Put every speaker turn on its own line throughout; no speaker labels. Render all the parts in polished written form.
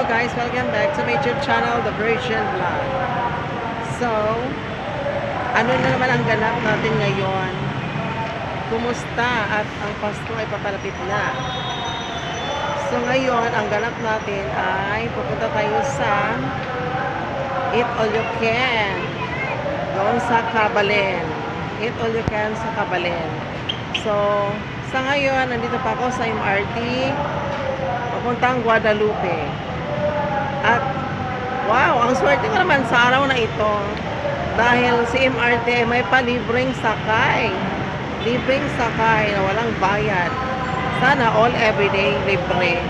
guys, welcome back to my YouTube channel, The Virgin Vlog. So, ano na naman ang ganap natin ngayon? Kumusta? At ang Pasko ay papalapit na. So ngayon, ang ganap natin ay pupunta tayo sa Eat All You Can. Doon sa Cabalen. Eat All You Can sa Cabalen. So, sa ngayon, nandito pa ako sa MRT. Papuntang Guadalupe. At wow, ang swerte ko naman sa araw na ito dahil si MRT ay may palibreng sakay. Libreng sakay na walang bayad. Sana all everyday libre.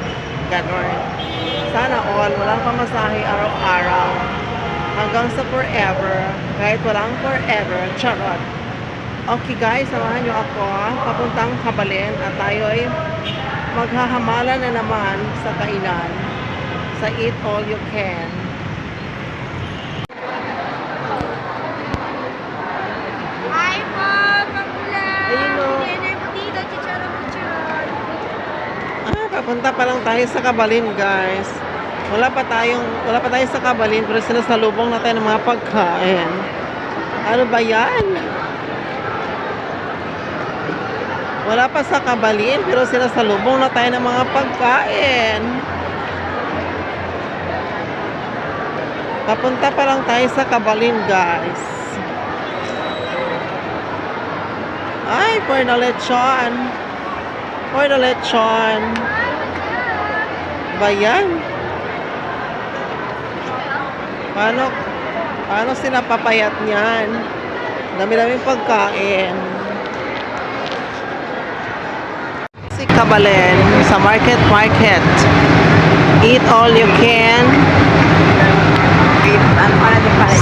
Ganon. Sana all walang pamasahe araw-araw hanggang sa forever. Kahit walang forever. Charot. Okay guys, samahan nyo ako papuntang Cabalen at tayo ay maghahamalan na naman sa kainan sa Eat All You Can.
Hi po, Kamulan!
Ayun o.
Dito, chicharon.
Papunta pa lang tayo sa Cabalen guys. Wala pa tayo sa Cabalen pero sinasalubong na tayo ng mga pagkain. Ano ba yan? Wala pa sa Cabalen pero sinasalubong na tayo ng mga pagkain. Papunta pa lang tayo sa Cabalen guys. Ay, for the lechon. For the lechon. Ba yan? Paano sila papayat niyan? Dami-daming pagkain. Si Cabalen sa market. Eat all you can.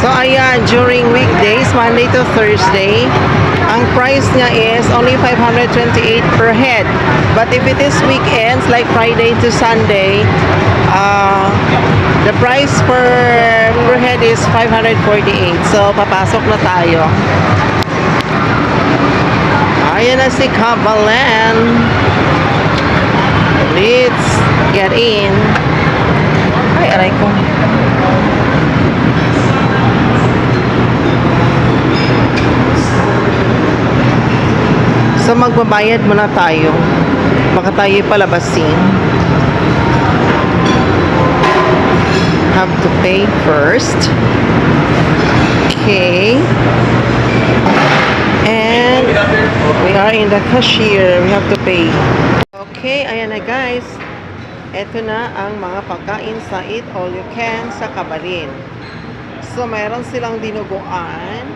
So ayan, during weekdays, Monday to Thursday, ang price niya is only 528 per head. But if it is weekends, like Friday to Sunday, the price per head is 548. So papasok na tayo. Ayan na si Cabalen. Let's get in. Ay, aray ko. So magbabayad muna tayo. Baka tayo palabasin. Have to pay first. Okay. And we are in the cashier. We have to pay. Okay, ayan na guys. Ito na ang mga pagkain sa Eat All You Can sa Cabalen. So mayroon silang dinuguan.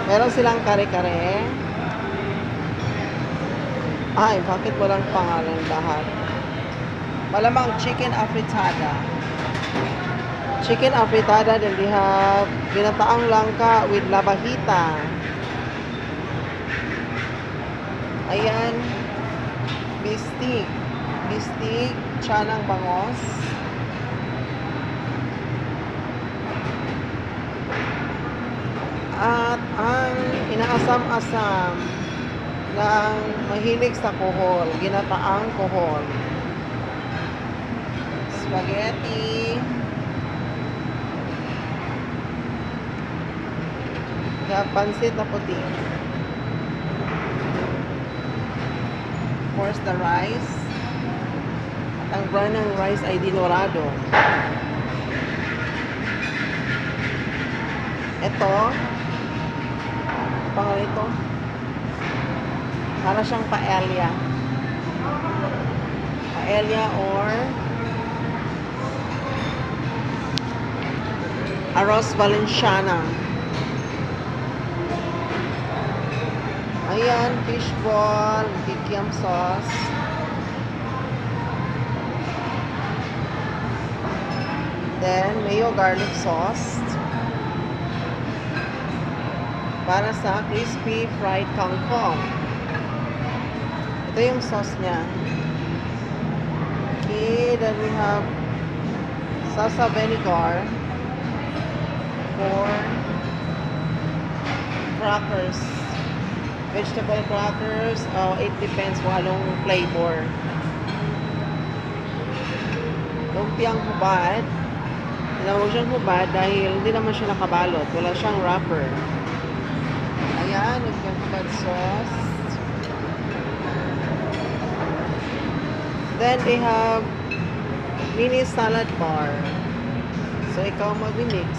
Meron silang kare-kare. Ay, bakit walang pangalan lahat? Malamang chicken afritada. Chicken afritada, then we have ginataang langka with labahita. Ayan. Bistig. Tiyanang bangos. At ang inaasam-asam ng mahilig sa kohol, ginataang kohol. Spaghetti. Pansit na puti. Of course, the rice. At ang brand ng rice ay Dinorado. Ito. Pangalan ito. Para siyang paella. Paella or arroz valenciana. Ayan, fishball, kikiam sauce. Then, mayo garlic sauce. Para sa crispy fried kangkong. Ito yung sauce niya. Okay, then we have salsa vinegar for crackers. Vegetable crackers, it depends kung anong flavor. Lumpiang hubad. Tinawag siyang hubad dahil hindi naman siya nakabalot. Wala siyang wrapper. Ayan, lumpiang hubad sauce. Then they have mini salad bar. So, ikaw mag-mix.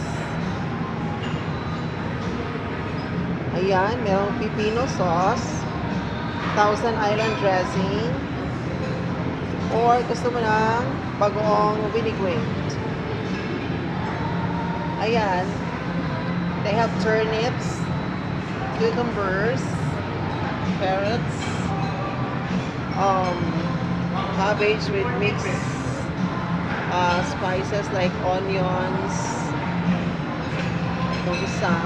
Ayan, merong pipino sauce, Thousand Island dressing, or gusto mo ng bagoong vinaigrette. Ayan, they have turnips, cucumbers, carrots, cabbage with mixed spices like onions, itong isa,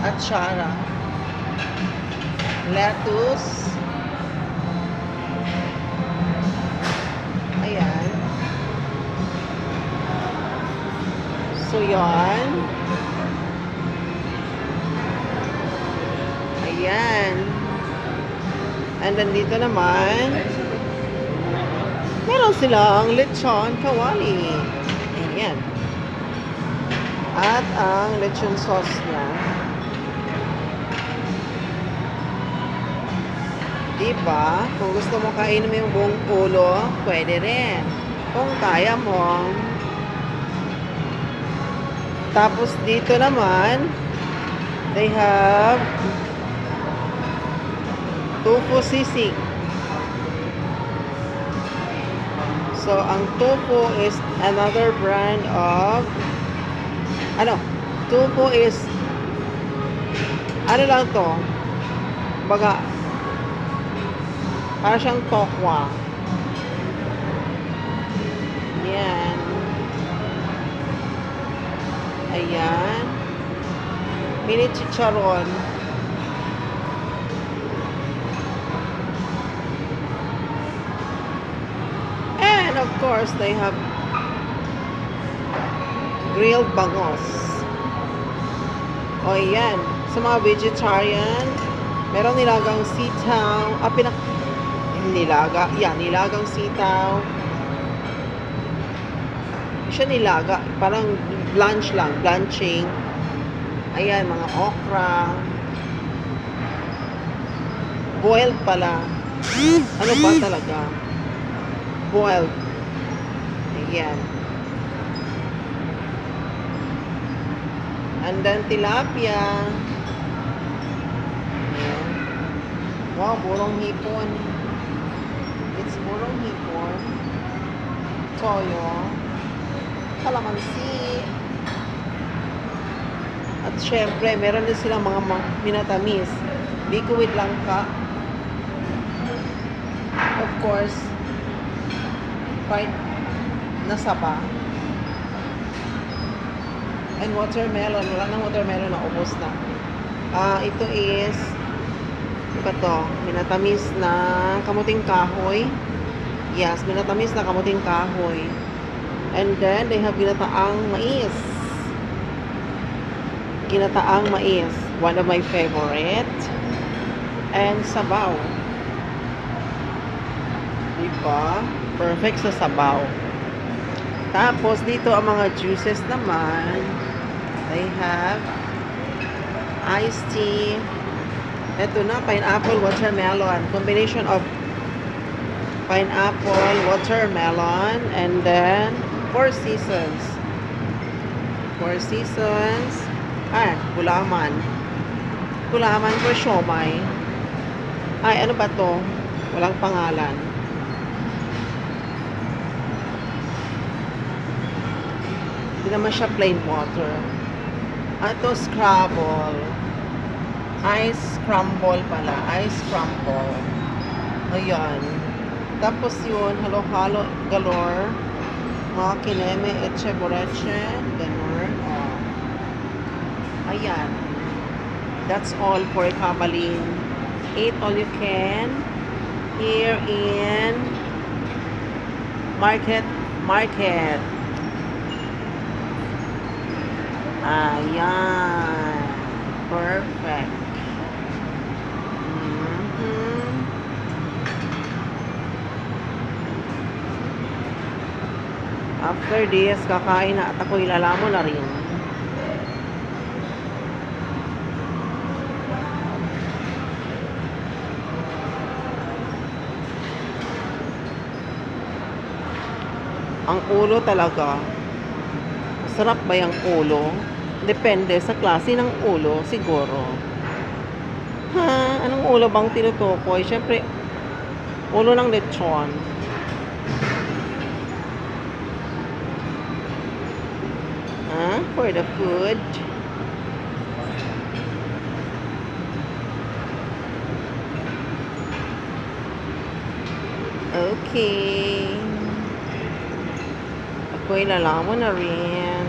atsara, lettuce, ayan. So, yan. Ayan. And then dito naman, meron silang lechon kawali. Ayan. At ang lechon sauce niya. Diba? Kung gusto mo kainin mo yung buong ulo, pwede rin. Kung kaya mo. Tapos dito naman, they have tofu sisig. So, ang tofu is another brand of tofu is ano lang to? Baga para siyang tokwa. Yan. Ayan. Mini chicharon. And of course, they have grilled bangos. O yan. Sa mga vegetarian, meron nilagang sitaw. Nilagang sitaw. Siya nilaga. Parang blanching. Ayan, mga okra. Boiled pala. Ano ba talaga? Boiled. Ayan. And then tilapia. Ayan. Wow, burong hipon. It's burong hipon. Toyo. Kalamansi. At syempre, meron din silang mga minatamis. Biko with langka. Of course, fried na saba. And watermelon. Wala nang watermelon na ubos na. Ito is minatamis na kamuting kahoy. Yes, minatamis na kamuting kahoy. And then, they have ginataang mais. Ginataang mais. One of my favorite. And sabaw. Diba? Perfect sa sabaw. Tapos, dito ang mga juices naman. They have iced tea. Ito na, pineapple, watermelon. Combination of pineapple, watermelon, and then Four Seasons. Four Seasons. Gulaman. Gulaman for siomai. Ano ba to? Walang pangalan. Hindi naman siya plain water. Ito, Scrabble. Ice crumble pala. Ice crumble. Ayan. Tapos yun, halo-halo galore. Mga kineme, etche, boreche. Ganun. Ayan. That's all for Kabalin. Eat all you can. Here in Market. Ayan. Perfect. After this, kakain na at ako'y lalamo na rin. Ang ulo talaga. Masarap ba yung ulo? Depende sa klase ng ulo, siguro. Ha? Anong ulo bang tinutukoy? Siyempre, ulo ng lechon. For the food. Okay. Ako'y lalaman na rin.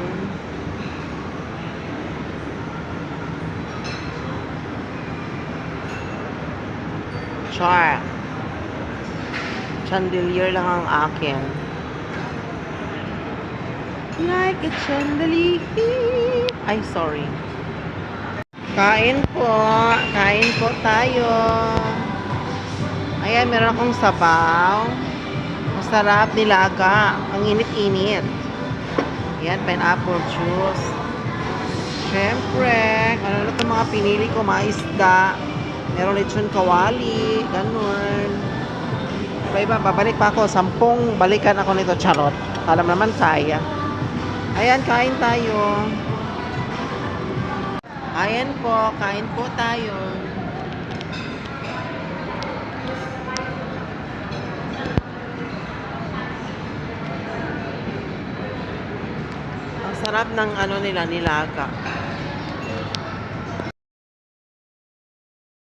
Char. Chandelier lang ang akin. Like a chandelier. Ay, sorry. Kain po. Kain po tayo. Ayan, meron akong sabaw. Masarap nilaga. Ang init-init. Ayan, pineapple juice. Siyempre, ano na itong mga pinili ko, mga isda. Meron lechon kawali. Ganun. Iba-iba, babalik pa ako. 10 balikan ako nito, charot. Alam naman kaya. Ayan, kain tayo. Ayan po, kain po tayo. Ang sarap ng ano nila, nilaga.